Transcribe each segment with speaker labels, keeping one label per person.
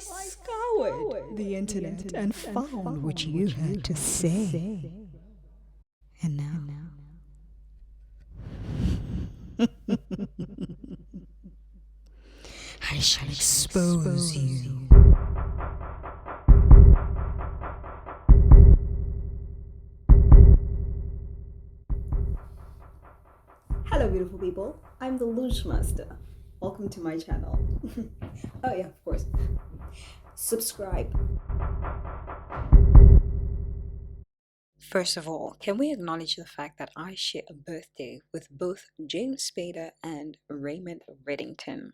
Speaker 1: scoured the internet and found what you had to say. And now, I shall expose you. Hello, beautiful people. I'm the Luschmaster. Welcome to my channel. Oh yeah, of course. Subscribe. First of all, can we acknowledge the fact that I share a birthday with both James Spader and Raymond Reddington?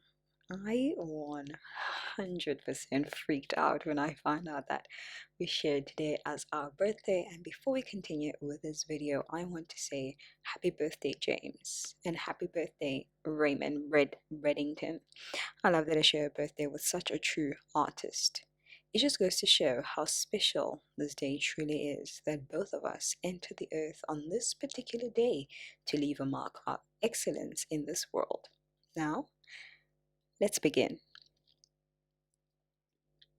Speaker 1: I 100% freaked out when I found out that we shared today as our birthday. And before we continue with this video, I want to say happy birthday, James, and happy birthday, Raymond Red Reddington. I love that I share a birthday with such a true artist. It just goes to show how special this day truly is, that both of us enter the earth on this particular day to leave a mark of excellence in this world. Now, let's begin.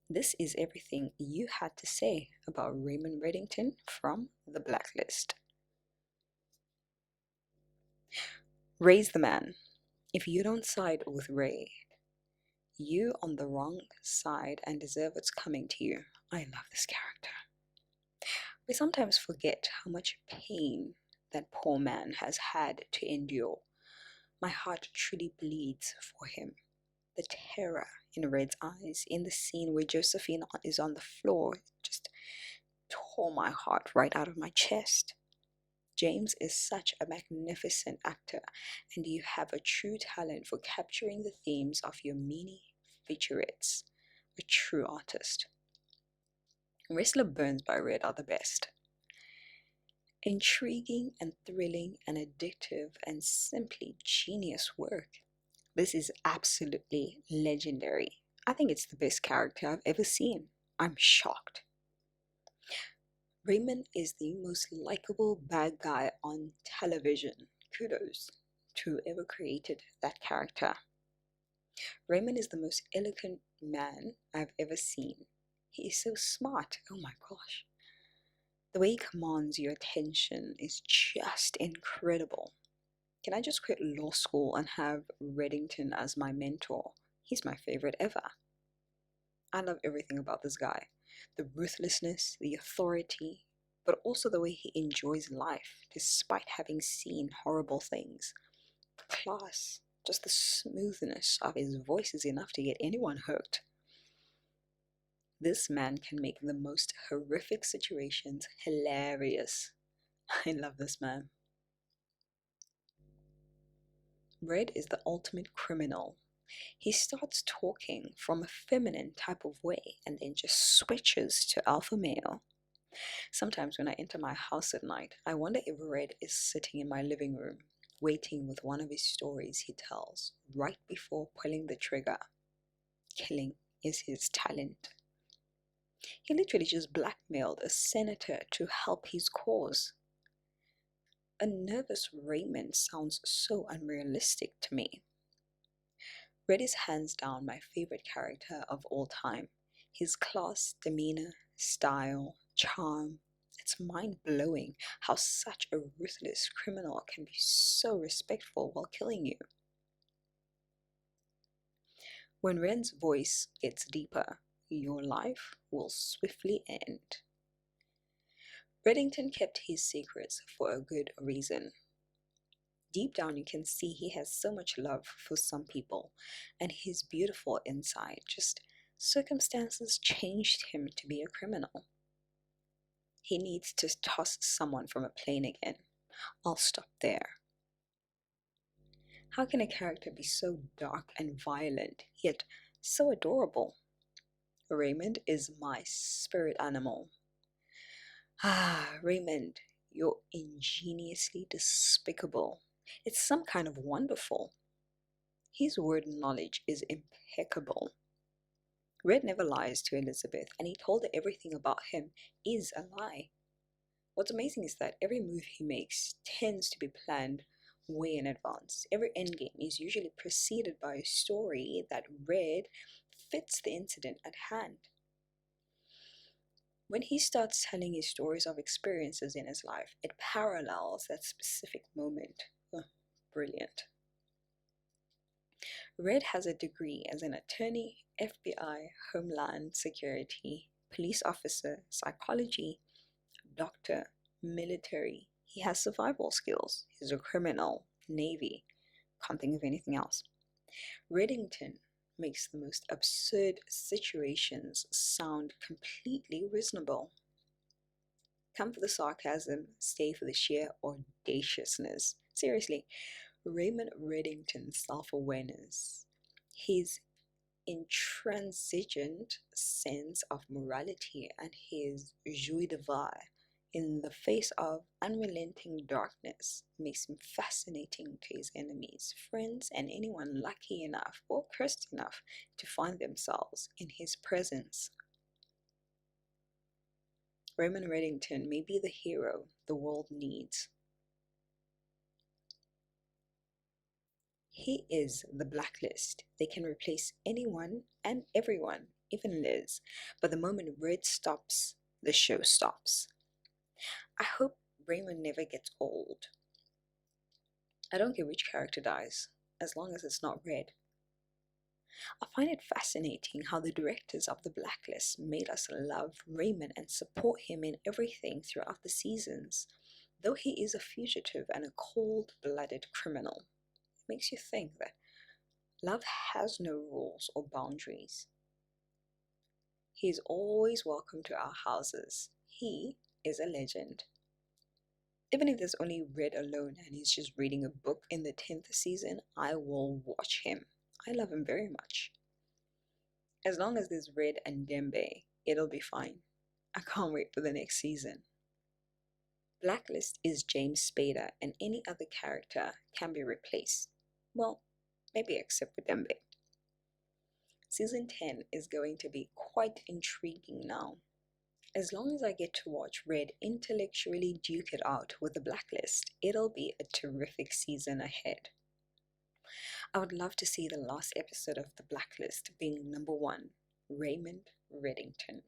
Speaker 1: This is everything you had to say about Raymond Reddington from the Blacklist. Ray's the man. If you don't side with Ray, you on the wrong side and deserve what's coming to you. I love this character. We sometimes forget how much pain that poor man has had to endure. My heart truly bleeds for him. The terror in Red's eyes in the scene where Josephine is on the floor just tore my heart right out of my chest. James is such a magnificent actor, and you have a true talent for capturing the themes of your mini featurettes. A true artist. Wrestler Burns by Red are the best. Intriguing and thrilling and addictive and simply genius work. This is absolutely legendary. I think it's the best character I've ever seen. I'm shocked. Raymond is the most likable bad guy on television. Kudos to whoever created that character. Raymond is the most eloquent man I've ever seen. He is so smart. Oh my gosh. The way he commands your attention is just incredible. Can I just quit law school and have Reddington as my mentor? He's my favorite ever. I love everything about this guy. The ruthlessness, the authority, but also the way he enjoys life despite having seen horrible things. The class, just the smoothness of his voice is enough to get anyone hooked. This man can make the most horrific situations hilarious. I love this man. Red is the ultimate criminal. He starts talking from a feminine type of way and then just switches to alpha male. Sometimes when I enter my house at night, I wonder if Red is sitting in my living room, waiting with one of his stories he tells right before pulling the trigger. Killing is his talent. He literally just blackmailed a senator to help his cause. A nervous Raymond sounds so unrealistic to me. Red is hands down my favorite character of all time. His class, demeanor, style, charm. It's mind-blowing how such a ruthless criminal can be so respectful while killing you. When Red's voice gets deeper, your life will swiftly end. Reddington kept his secrets for a good reason. Deep down you can see he has so much love for some people, and he's beautiful inside. Just circumstances changed him to be a criminal. He needs to toss someone from a plane again. I'll stop there. How can a character be so dark and violent, yet so adorable? Raymond is my spirit animal. Raymond, you're ingeniously despicable. It's some kind of wonderful. His word knowledge is impeccable. Red never lies to Elizabeth, and he told her everything about him is a lie. What's amazing is that every move he makes tends to be planned way in advance. Every endgame is usually preceded by a story that Red fits the incident at hand. When he starts telling his stories of experiences in his life, it parallels that specific moment. Oh, brilliant. Red has a degree as an attorney, FBI, Homeland Security, police officer, psychology, doctor, military. He has survival skills. He's a criminal, Navy. Can't think of anything else. Reddington makes the most absurd situations sound completely reasonable. Come for the sarcasm, stay for the sheer audaciousness. Seriously, Raymond Reddington's self-awareness, his intransigent sense of morality, and his joie de vivre in the face of unrelenting darkness makes him fascinating to his enemies, friends, and anyone lucky enough or cursed enough to find themselves in his presence. Raymond Reddington may be the hero the world needs. He is the blacklist. They can replace anyone and everyone, even Liz. But the moment Red stops, the show stops. I hope Raymond never gets old. I don't care which character dies, as long as it's not Red. I find it fascinating how the directors of The Blacklist made us love Raymond and support him in everything throughout the seasons, though he is a fugitive and a cold-blooded criminal. It makes you think that love has no rules or boundaries. He is always welcome to our houses. He is a legend. Even if there's only Red alone and he's just reading a book in the 10th season, I will watch him. I love him very much. As long as there's Red and Dembe, it'll be fine. I can't wait for the next season. Blacklist is James Spader, and any other character can be replaced. Well, maybe except for Dembe. Season 10 is going to be quite intriguing now. As long as I get to watch Red intellectually duke it out with the Blacklist, it'll be a terrific season ahead. I would love to see the last episode of the Blacklist being number 1, Raymond Reddington.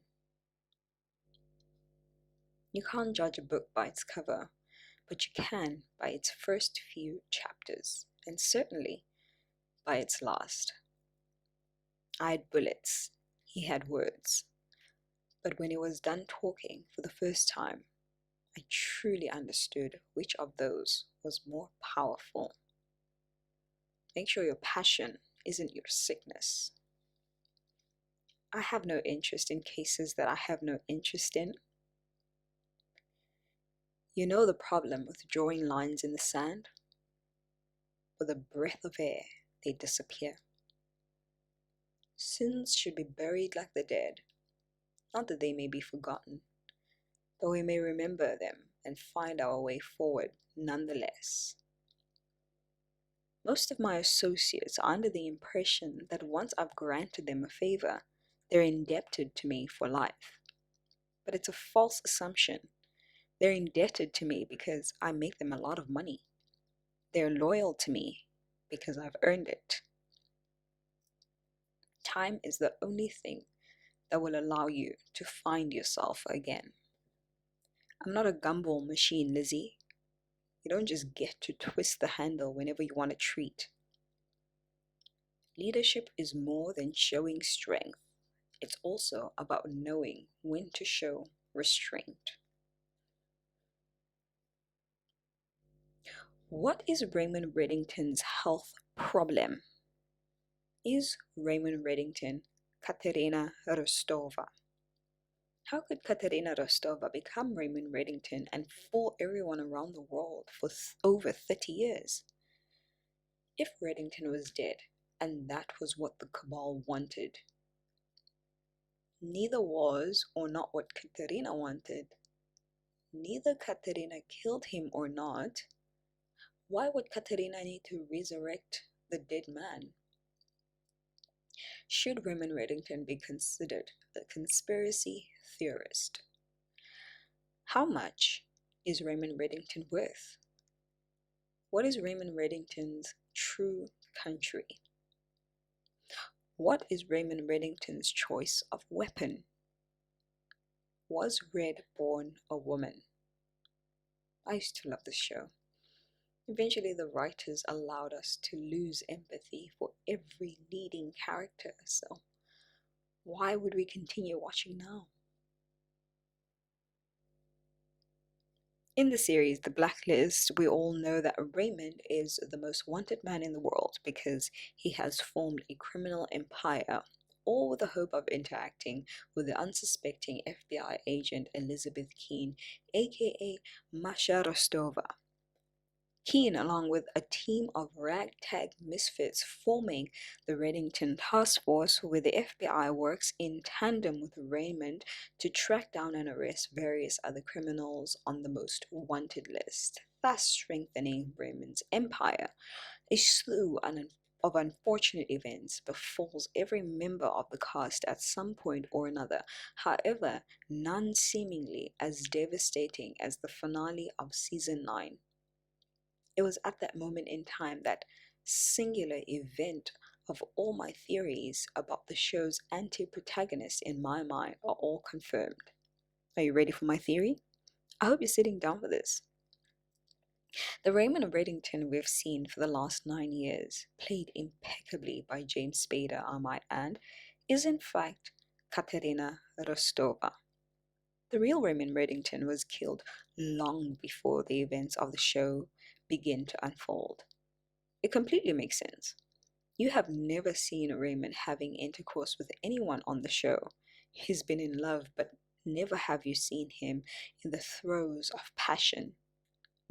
Speaker 1: You can't judge a book by its cover, but you can by its first few chapters, and certainly by its last. I had bullets, he had words. But when he was done talking for the first time, I truly understood which of those was more powerful. Make sure your passion isn't your sickness. I have no interest in cases that I have no interest in. You know the problem with drawing lines in the sand? With a breath of air, they disappear. Sins should be buried like the dead. Not that they may be forgotten, but we may remember them and find our way forward nonetheless. Most of my associates are under the impression that once I've granted them a favor, they're indebted to me for life. But it's a false assumption. They're indebted to me because I make them a lot of money. They're loyal to me because I've earned it. Time is the only thing that will allow you to find yourself again. I'm not a gumball machine, Lizzie. You don't just get to twist the handle whenever you want a treat. Leadership is more than showing strength. It's also about knowing when to show restraint. What is Raymond Reddington's health problem? Is Raymond Reddington Katerina Rostova? How could Katerina Rostova become Raymond Reddington and fool everyone around the world for over 30 years? If Reddington was dead, and that was what the cabal wanted, neither was or not what Katerina wanted. Neither Katerina killed him or not. Why would Katerina need to resurrect the dead man? Should Raymond Reddington be considered a conspiracy theorist? How much is Raymond Reddington worth? What is Raymond Reddington's true country? What is Raymond Reddington's choice of weapon? Was Red born a woman? I used to love this show. Eventually, the writers allowed us to lose empathy for every leading character, so why would we continue watching now? In the series The Blacklist, we all know that Raymond is the most wanted man in the world because he has formed a criminal empire, all with the hope of interacting with the unsuspecting FBI agent Elizabeth Keene, aka Masha Rostova. Keene, along with a team of ragtag misfits, forming the Reddington Task Force, where the FBI works in tandem with Raymond to track down and arrest various other criminals on the most wanted list, thus strengthening Raymond's empire. A slew of unfortunate events befalls every member of the cast at some point or another, however, none seemingly as devastating as the finale of season 9. It was at that moment in time, that singular event, of all my theories about the show's anti-protagonists in my mind are all confirmed. Are you ready for my theory? I hope you're sitting down for this. The Raymond Reddington we've seen for the last 9 years, played impeccably by James Spader, I might add, is in fact Katerina Rostova. The real Raymond Reddington was killed long before the events of the show begin to unfold. It completely makes sense. You have never seen Raymond having intercourse with anyone on the show. He's been in love, but never have you seen him in the throes of passion.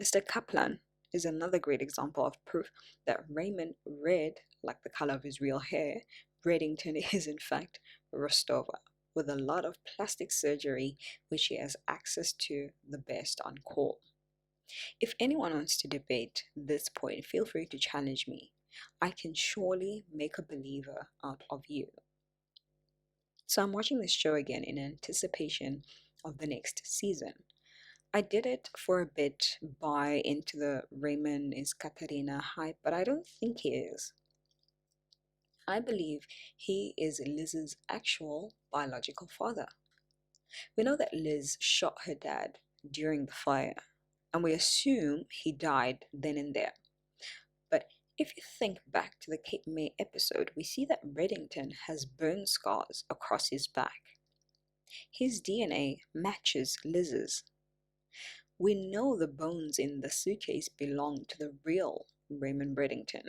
Speaker 1: Mr. Kaplan is another great example of proof that Raymond Red, like the color of his real hair, Reddington is in fact Rostova, with a lot of plastic surgery which he has access to the best on call. If anyone wants to debate this point, feel free to challenge me. I can surely make a believer out of you. So I'm watching this show again in anticipation of the next season. I did it for a bit, buy into the Raymond is Katarina hype, but I don't think he is. I believe he is Liz's actual biological father. We know that Liz shot her dad during the fire, and we assume he died then and there. But if you think back to the Cape May episode, we see that Reddington has burn scars across his back. His DNA matches Liz's. We know the bones in the suitcase belong to the real Raymond Reddington.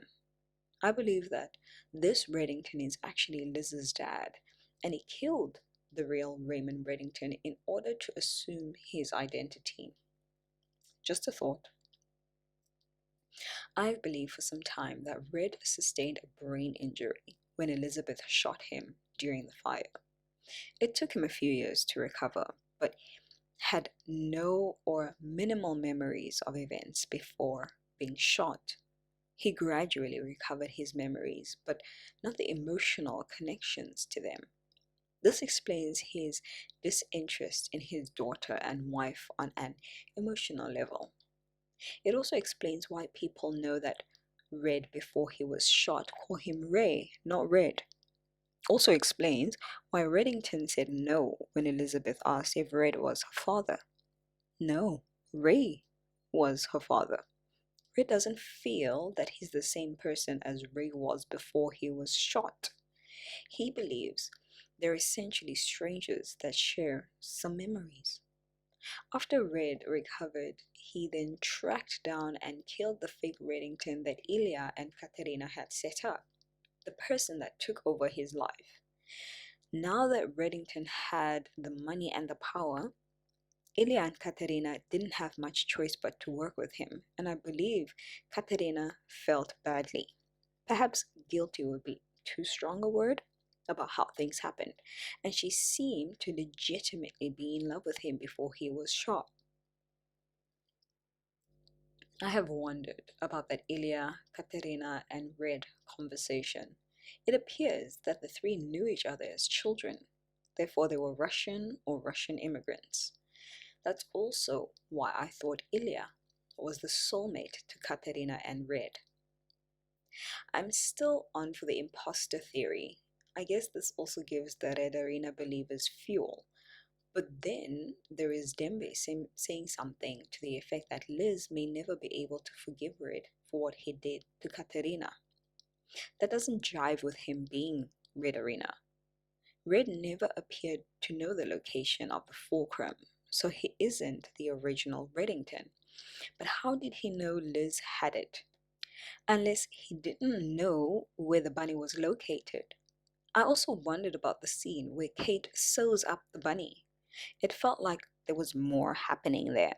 Speaker 1: I believe that this Reddington is actually Liz's dad, and he killed the real Raymond Reddington in order to assume his identity. Just a thought. I've believed for some time that Red sustained a brain injury when Elizabeth shot him during the fire. It took him a few years to recover, but had no or minimal memories of events before being shot. He gradually recovered his memories, but not the emotional connections to them. This explains his disinterest in his daughter and wife on an emotional level. It also explains why people know that Red before he was shot call him Ray, not Red. Also explains why Reddington said no when Elizabeth asked if Red was her father. No, Ray was her father. Red doesn't feel that he's the same person as Ray was before he was shot. He believes they're essentially strangers that share some memories. After Red recovered, he then tracked down and killed the fake Reddington that Ilya and Katerina had set up, the person that took over his life. Now that Reddington had the money and the power, Ilya and Katerina didn't have much choice but to work with him, and I believe Katerina felt badly. Perhaps guilty would be too strong a word about how things happened, and she seemed to legitimately be in love with him before he was shot. I have wondered about that Ilya, Katerina, and Red conversation. It appears that the three knew each other as children, therefore they were Russian or Russian immigrants. That's also why I thought Ilya was the soulmate to Katerina and Red. I'm still on for the imposter theory. I guess this also gives the Red Arena believers fuel. But then there is Dembe saying something to the effect that Liz may never be able to forgive Red for what he did to Katerina. That doesn't jive with him being Red Arena. Red never appeared to know the location of the fulcrum, so he isn't the original Reddington. But how did he know Liz had it? Unless he didn't know where the bunny was located. I also wondered about the scene where Kate sews up the bunny. It felt like there was more happening there.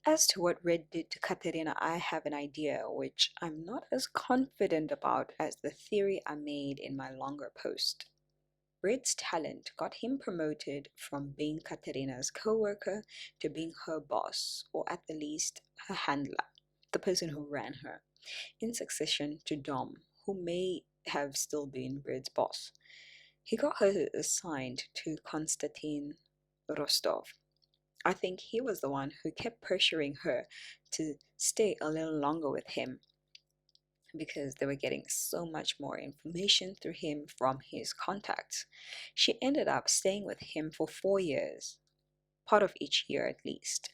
Speaker 1: As to what Red did to Katerina, I have an idea, which I'm not as confident about as the theory I made in my longer post. Red's talent got him promoted from being Katerina's co-worker to being her boss, or at the least her handler, the person who ran her, in succession to Dom, who may have still been Red's boss. He got her assigned to Konstantin Rostov. I think he was the one who kept pressuring her to stay a little longer with him because they were getting so much more information through him from his contacts. She ended up staying with him for 4 years, part of each year at least.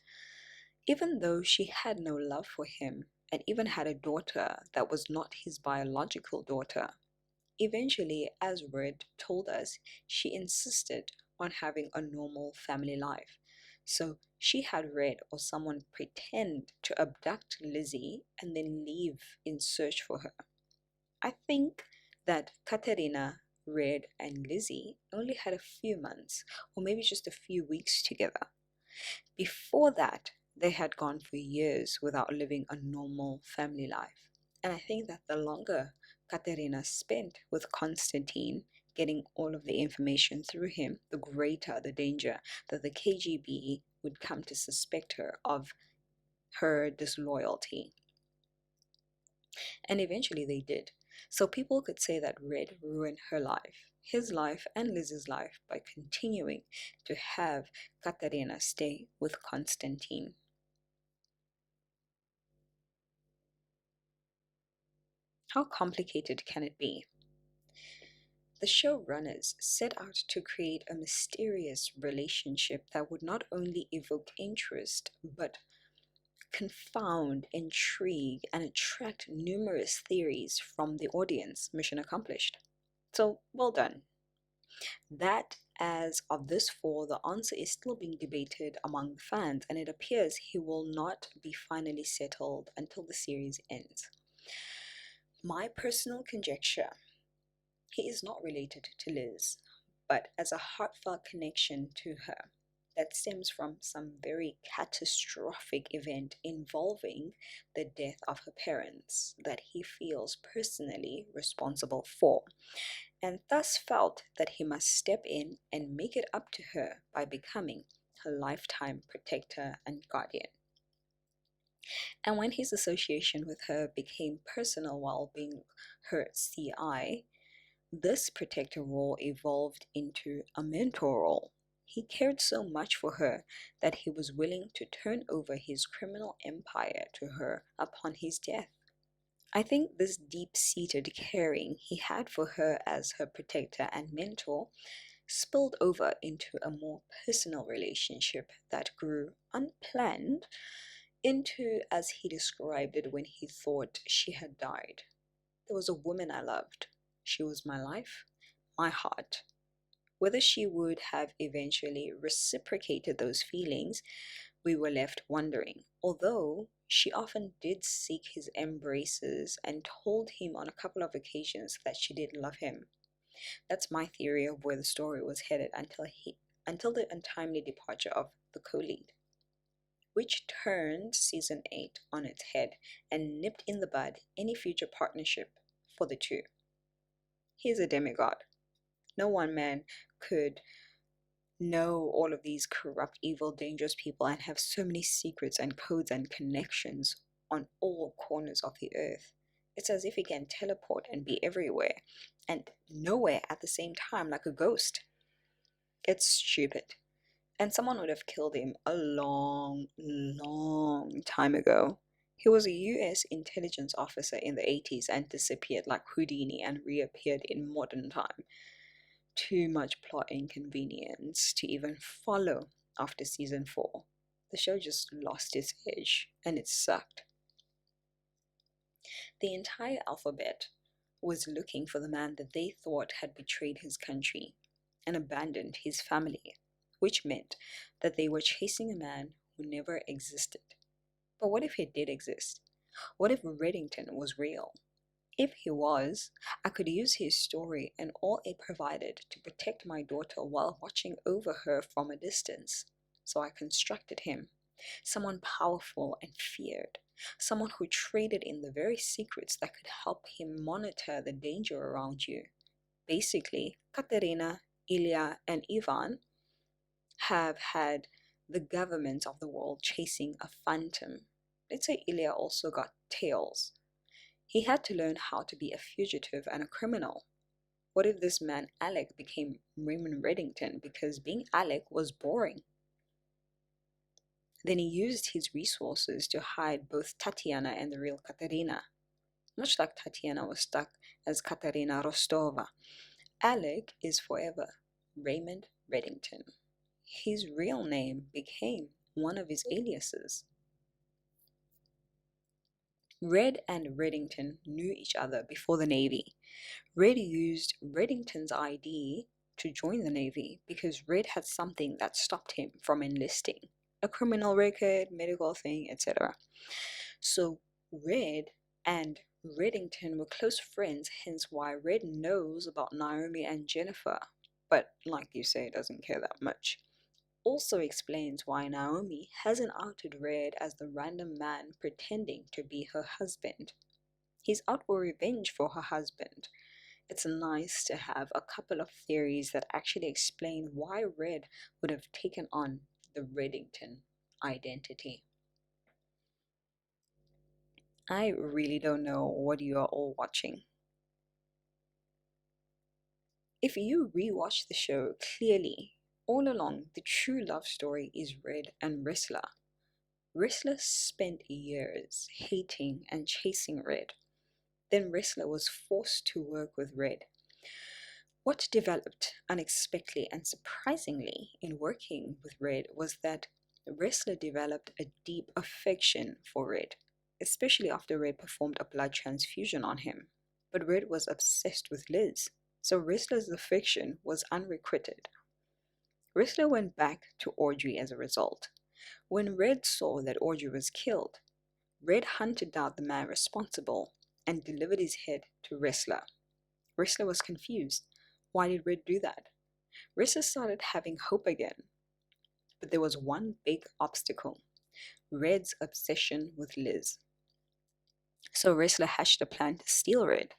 Speaker 1: Even though she had no love for him and even had a daughter that was not his biological daughter. Eventually, as Red told us, she insisted on having a normal family life. So she had Red or someone pretend to abduct Lizzie and then leave in search for her. I think that Katerina, Red, and Lizzie only had a few months or maybe just a few weeks together. Before that, they had gone for years without living a normal family life. And I think that the longer Katerina spent with Konstantin, getting all of the information through him, the greater the danger that the KGB would come to suspect her of her disloyalty. And eventually they did. So people could say that Red ruined her life, his life, and Liz's life by continuing to have Katerina stay with Konstantin. How complicated can it be? The showrunners set out to create a mysterious relationship that would not only evoke interest, but confound, intrigue, and attract numerous theories from the audience. Mission accomplished. So, well done. That, as of this fall, the answer is still being debated among the fans, and it appears he will not be finally settled until the series ends. My personal conjecture: he is not related to Liz, but as a heartfelt connection to her that stems from some very catastrophic event involving the death of her parents that he feels personally responsible for, and thus felt that he must step in and make it up to her by becoming her lifetime protector and guardian. And when his association with her became personal while being her CI, this protector role evolved into a mentor role. He cared so much for her that he was willing to turn over his criminal empire to her upon his death. I think this deep-seated caring he had for her as her protector and mentor spilled over into a more personal relationship that grew unplanned into, as he described it when he thought she had died. There was a woman I loved. She was my life, my heart. Whether she would have eventually reciprocated those feelings, we were left wondering, although she often did seek his embraces and told him on a couple of occasions that she did love him. That's my theory of where the story was headed until the untimely departure of the co-lead, which turned season 8 on its head and nipped in the bud any future partnership for the two. He is a demigod. No one man could know all of these corrupt, evil, dangerous people and have so many secrets and codes and connections on all corners of the earth. It's as if he can teleport and be everywhere and nowhere at the same time, like a ghost. It's stupid. And someone would have killed him a long, long time ago. He was a US intelligence officer in the 80s and disappeared like Houdini and reappeared in modern time. Too much plot inconvenience to even follow after season 4. The show just lost its edge and it sucked. The entire alphabet was looking for the man that they thought had betrayed his country and abandoned his family, which meant that they were chasing a man who never existed. But what if he did exist? What if Reddington was real? If he was, I could use his story and all it provided to protect my daughter while watching over her from a distance. So I constructed him, someone powerful and feared, someone who traded in the very secrets that could help him monitor the danger around you. Basically, Katerina, Ilya, and Ivan have had the government of the world chasing a phantom. Let's say Ilya also got tails. He had to learn how to be a fugitive and a criminal. What if this man Alec became Raymond Reddington because being Alec was boring? Then he used his resources to hide both Tatiana and the real Katerina. Much like Tatiana was stuck as Katerina Rostova, Alec is forever Raymond Reddington. His real name became one of his aliases. Red and Reddington knew each other before the Navy. Red used Reddington's ID to join the Navy because Red had something that stopped him from enlisting. A criminal record, medical thing, etc. So Red and Reddington were close friends, hence why Red knows about Naomi and Jennifer, but like you say, doesn't care that much. Also explains why Naomi hasn't outed Red as the random man pretending to be her husband. He's out for revenge for her husband. It's nice to have a couple of theories that actually explain why Red would have taken on the Reddington identity. I really don't know what you are all watching. If you rewatch the show, clearly, all along, the true love story is Red and Wrestler. Wrestler spent years hating and chasing Red. Then Wrestler was forced to work with Red. What developed unexpectedly and surprisingly in working with Red was that Wrestler developed a deep affection for Red, especially after Red performed a blood transfusion on him. But Red was obsessed with Liz, so Wrestler's affection was unrequited. Wrestler went back to Audrey as a result. When Red saw that Audrey was killed, Red hunted down the man responsible and delivered his head to Wrestler. Wrestler was confused. Why did Red do that? Wrestler started having hope again. But there was one big obstacle: Red's obsession with Liz. So Wrestler hatched a plan to steal Red.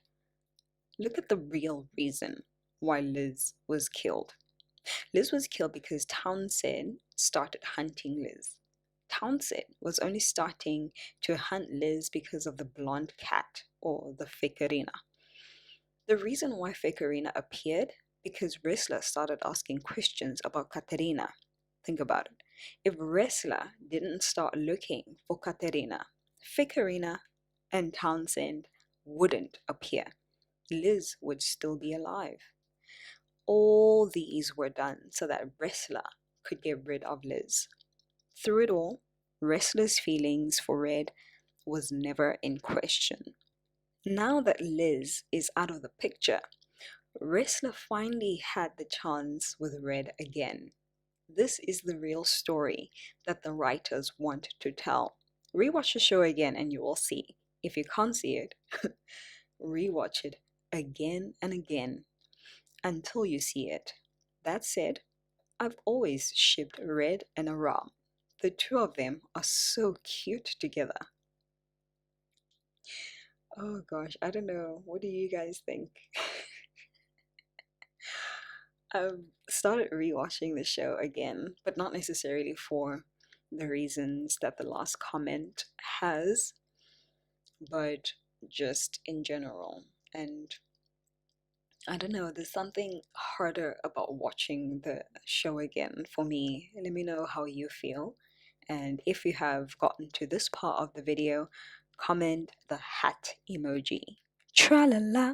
Speaker 1: Look at the real reason why Liz was killed. Liz was killed because Townsend started hunting Liz. Townsend was only starting to hunt Liz because of the blonde cat, or the Vicarina. The reason why Vicarina appeared, because Wrestler started asking questions about Katerina. Think about it. If Wrestler didn't start looking for Katerina, Vicarina and Townsend wouldn't appear. Liz would still be alive. All these were done so that Wrestler could get rid of Liz. Through it all, Wrestler's feelings for Red was never in question. Now that Liz is out of the picture, Wrestler finally had the chance with Red again. This is the real story that the writers want to tell. Rewatch the show again and you will see. If you can't see it, rewatch it again and again until you see it. That said, I've always shipped Red and Aram. The two of them are so cute together. Oh gosh, I don't know. What do you guys think? I've started rewatching the show again, but not necessarily for the reasons that the last comment has, but just in general. And I don't know, there's something harder about watching the show again for me. Let me know how you feel. And if you have gotten to this part of the video, comment the hat emoji. Tra la la.